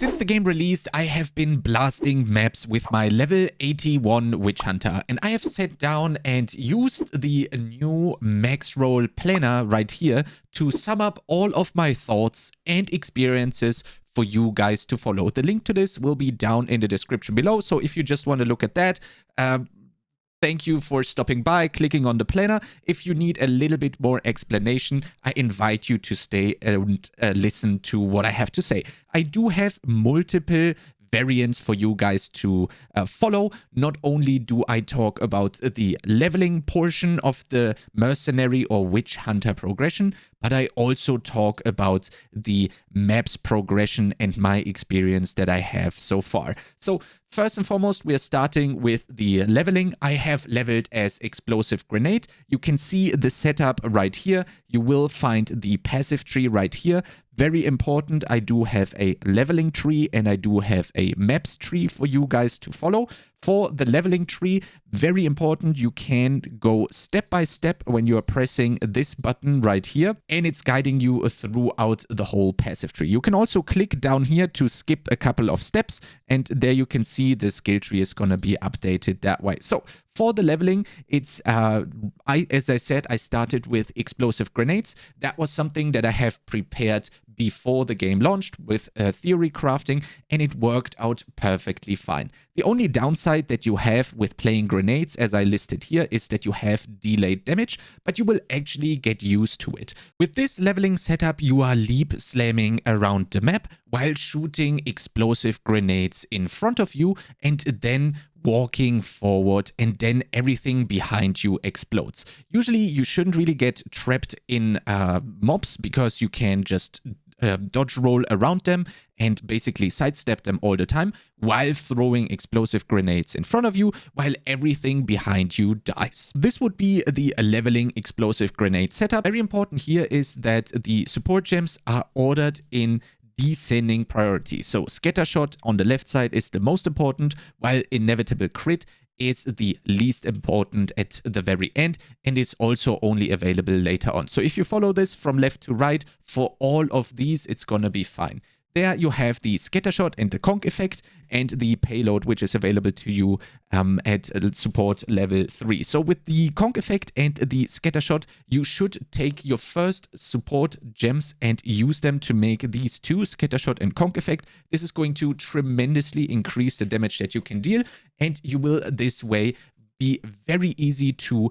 Since the game released, I have been blasting maps with my level 81 Witchhunter, and I have sat down and used the new Maxroll planner right here to sum up all of my thoughts and experiences for you guys to follow. The link to this will be down in the description below, so if you just want to look at that, thank you for stopping by, clicking on the planner. If you need a little bit more explanation, I invite you to stay and listen to what I have to say. I do have multiple variants for you guys to follow. Not only do I talk about the leveling portion of the Mercenary or Witchhunter progression, but I also talk about the maps progression and my experience that I have so far. So first and foremost, we are starting with the leveling. I have leveled as Explosive Grenade. You can see the setup right here. You will find the passive tree right here. Very important, I do have a leveling tree and I do have a maps tree for you guys to follow. For the leveling tree, very important, you can go step by step when you are pressing this button right here, and it's guiding you throughout the whole passive tree. You can also click down here to skip a couple of steps, and there you can see the skill tree is going to be updated that way. So for the leveling, it's as I said, I started with explosive grenades. That was something that I have prepared before the game launched with theory crafting, and it worked out perfectly fine. The only downside that you have with playing grenades, as I listed here, is that you have delayed damage, but you will actually get used to it. With this leveling setup, you are leap slamming around the map while shooting explosive grenades in front of you and then walking forward, and then everything behind you explodes. Usually you shouldn't really get trapped in mobs because you can just dodge roll around them and basically sidestep them all the time while throwing explosive grenades in front of you while everything behind you dies. This would be the leveling explosive grenade setup. Very important here is that the support gems are ordered in descending priority. So scattershot on the left side is the most important, while inevitable crit is the least important at the very end, and it's also only available later on. So if you follow this from left to right, for all of these, it's gonna be fine. There you have the scattershot and the conk effect and the payload, which is available to you at support level 3. So with the conk effect and the scattershot, you should take your first support gems and use them to make these two, scattershot and conk effect. This is going to tremendously increase the damage that you can deal, and you will this way be very easy to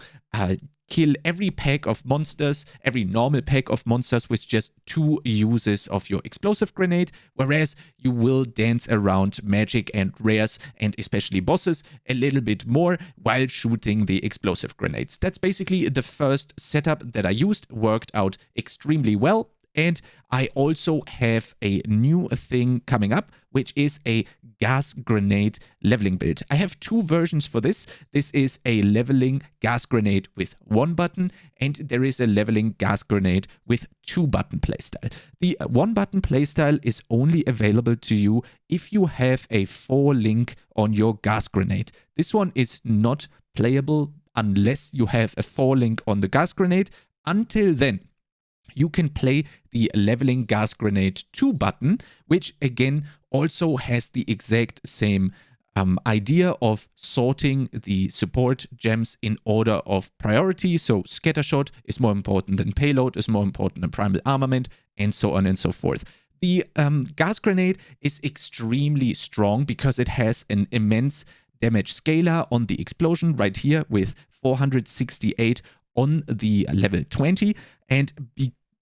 kill every pack of monsters, every normal pack of monsters with just 2 uses of your explosive grenade, whereas you will dance around magic and rares and especially bosses a little bit more while shooting the explosive grenades. That's basically the first setup that I used, worked out extremely well. And I also have a new thing coming up, which is a gas grenade leveling build. I have 2 versions for this. This is a leveling gas grenade with 1 button, and there is a leveling gas grenade with 2 button playstyle. The 1 button playstyle is only available to you if you have a 4 link on your gas grenade. This one is not playable unless you have a 4 link on the gas grenade. Until then, you can play the leveling gas grenade 2 button, which again also has the exact same idea of sorting the support gems in order of priority. So scattershot is more important than payload, is more important than primal armament, and so on and so forth. The gas grenade is extremely strong because it has an immense damage scalar on the explosion right here with 468 on the level 20, and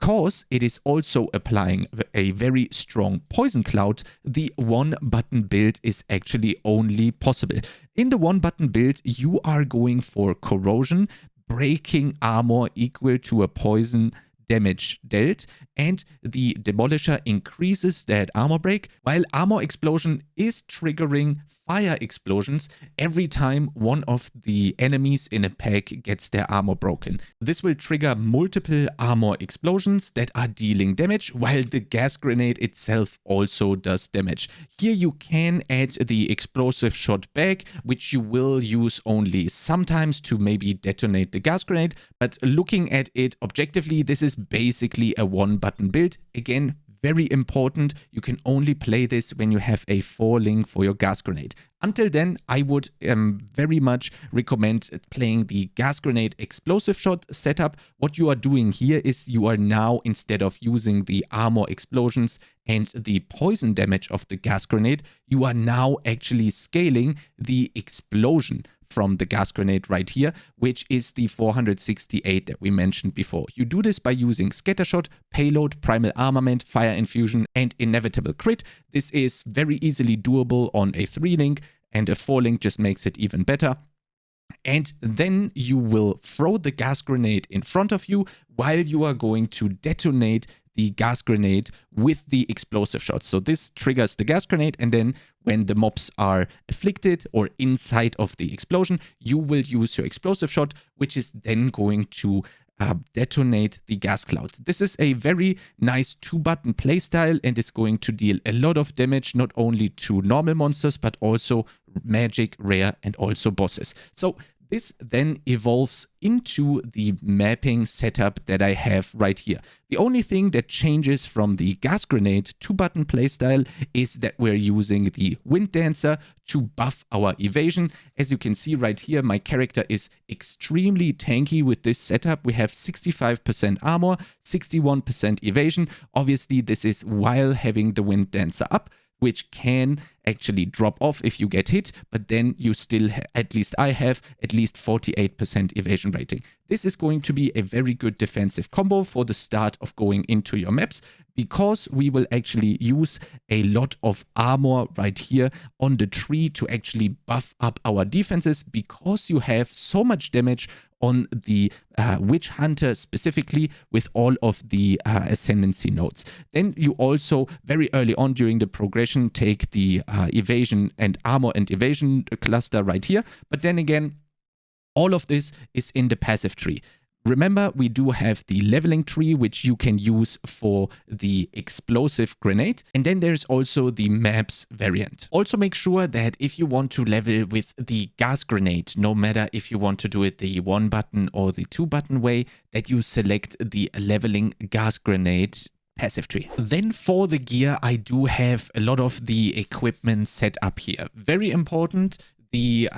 because it is also applying a very strong poison cloud, the 1 button build is actually only possible. In the 1 button build, you are going for corrosion, breaking armor equal to a poison damage dealt, and the demolisher increases that armor break, while armor explosion is triggering fire explosions every time one of the enemies in a pack gets their armor broken. This will trigger multiple armor explosions that are dealing damage, while the gas grenade itself also does damage. Here you can add the explosive shot back, which you will use only sometimes to maybe detonate the gas grenade, but looking at it objectively, this is basically a 1 button build. Again, very important. You can only play this when you have a 4 link for your gas grenade. Until then, I would very much recommend playing the gas grenade explosive shot setup. What you are doing here is you are now, instead of using the armor explosions and the poison damage of the gas grenade, you are now actually scaling the explosion from the gas grenade right here, which is the 468 that we mentioned before. You do this by using scattershot, payload, primal armament, fire infusion, and inevitable crit. This is very easily doable on a 3-link, and a 4-link just makes it even better. And then you will throw the gas grenade in front of you while you are going to detonate the gas grenade with the explosive shots. So this triggers the gas grenade, and then when the mobs are afflicted or inside of the explosion, you will use your explosive shot, which is then going to detonate the gas cloud. This is a very nice 2-button playstyle and is going to deal a lot of damage, not only to normal monsters, but also magic, rare, and also bosses. So this then evolves into the mapping setup that I have right here. The only thing that changes from the gas grenade 2-button playstyle is that we're using the Wind Dancer to buff our evasion. As you can see right here, my character is extremely tanky with this setup. We have 65% armor, 61% evasion. Obviously, this is while having the Wind Dancer up, which can actually drop off if you get hit, but then you still, at least I have, at least 48% evasion rating. This is going to be a very good defensive combo for the start of going into your maps, because we will actually use a lot of armor right here on the tree to actually buff up our defenses, because you have so much damage on the Witchhunter specifically with all of the ascendancy nodes. Then you also very early on during the progression take the evasion and armor and evasion cluster right here. But then again, all of this is in the passive tree. Remember, we do have the leveling tree, which you can use for the explosive grenade. And then there's also the maps variant. Also make sure that if you want to level with the gas grenade, no matter if you want to do it the 1-button or the 2-button way, that you select the leveling gas grenade passive tree. Then for the gear, I do have a lot of the equipment set up here. Very important. The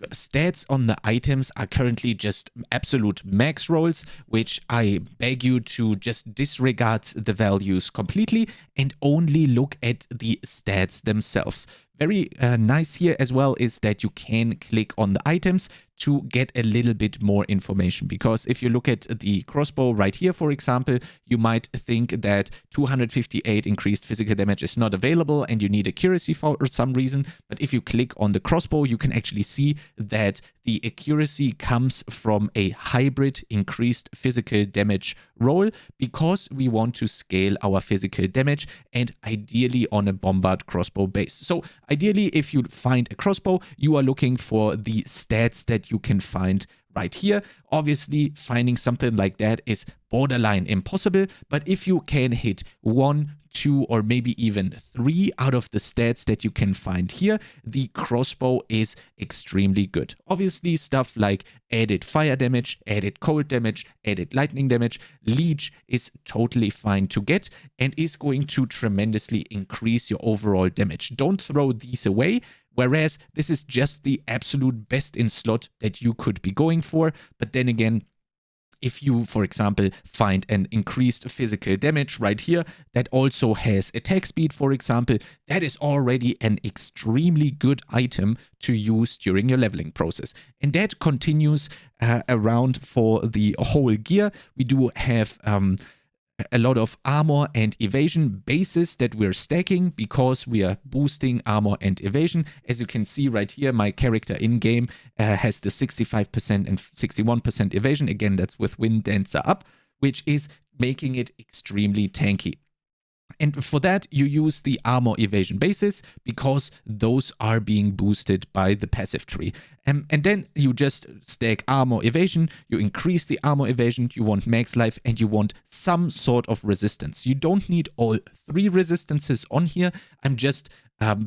stats on the items are currently just absolute max rolls, which I beg you to just disregard the values completely and only look at the stats themselves. Very nice here as well is that you can click on the items to get a little bit more information, because if you look at the crossbow right here, for example, you might think that 258 increased physical damage is not available and you need accuracy for some reason. But if you click on the crossbow, you can actually see that the accuracy comes from a hybrid increased physical damage roll, because we want to scale our physical damage, and ideally on a bombard crossbow base. So ideally, if you find a crossbow, you are looking for the stats that you can find right here. Obviously, finding something like that is borderline impossible, but if you can hit 1, 2, or maybe even 3 out of the stats that you can find here, the crossbow is extremely good. Obviously, stuff like added fire damage, added cold damage, added lightning damage, leech is totally fine to get and is going to tremendously increase your overall damage. Don't throw these away. Whereas this is just the absolute best in slot that you could be going for. But then again, if you, for example, find an increased physical damage right here that also has attack speed, for example, that is already an extremely good item to use during your leveling process. And that continues around for the whole gear. We do have a lot of armor and evasion bases that we're stacking because we are boosting armor and evasion. As you can see right here, my character in-game has the 65% and 61% evasion. Again, that's with Wind Dancer up, which is making it extremely tanky. And for that, you use the armor evasion bases because those are being boosted by the passive tree. And then you just stack armor evasion, you increase the armor evasion, you want max life, and you want some sort of resistance. You don't need all 3 resistances on here. I'm just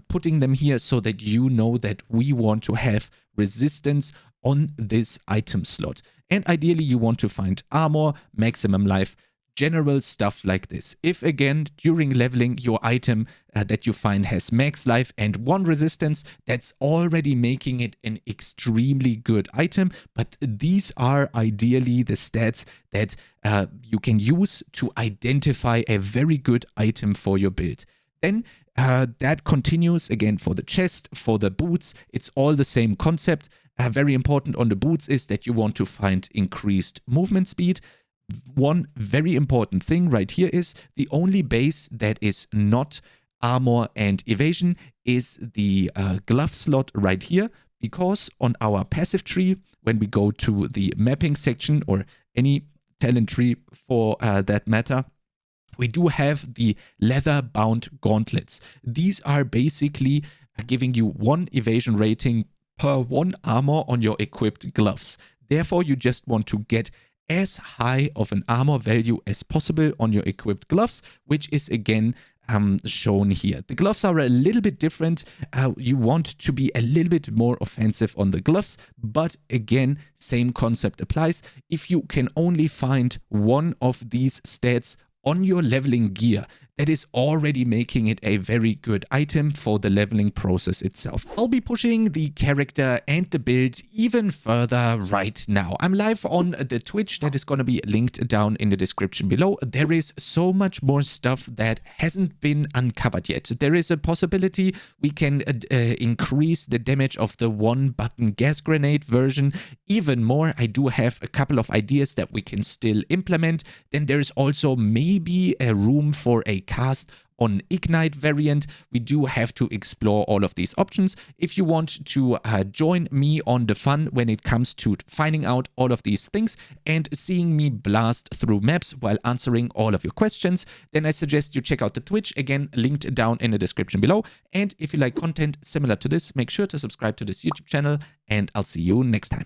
putting them here so that you know that we want to have resistance on this item slot. And ideally, you want to find armor, maximum life, general stuff like this. If again, during leveling, your item that you find has max life and 1 resistance, that's already making it an extremely good item. But these are ideally the stats that you can use to identify a very good item for your build. Then that continues again for the chest, for the boots. It's all the same concept. Very important on the boots is that you want to find increased movement speed. One very important thing right here is the only base that is not armor and evasion is the glove slot right here, because on our passive tree, when we go to the mapping section or any talent tree for that matter, we do have the leather-bound gauntlets. These are basically giving you 1 evasion rating per 1 armor on your equipped gloves. Therefore, you just want to get as high of an armor value as possible on your equipped gloves, which is again shown here. The gloves are a little bit different. You want to be a little bit more offensive on the gloves, but again, same concept applies. If you can only find 1 of these stats on your leveling gear, that is already making it a very good item for the leveling process itself. I'll be pushing the character and the build even further right now. I'm live on the Twitch that is going to be linked down in the description below. There is so much more stuff that hasn't been uncovered yet. There is a possibility we can increase the damage of the 1-button gas grenade version even more. I do have a couple of ideas that we can still implement. Then there's also maybe a room for a cast on Ignite variant. We do have to explore all of these options. If you want to join me on the fun when it comes to finding out all of these things and seeing me blast through maps while answering all of your questions, then I suggest you check out the Twitch, again linked down in the description below. And if you like content similar to this, make sure to subscribe to this YouTube channel, and I'll see you next time.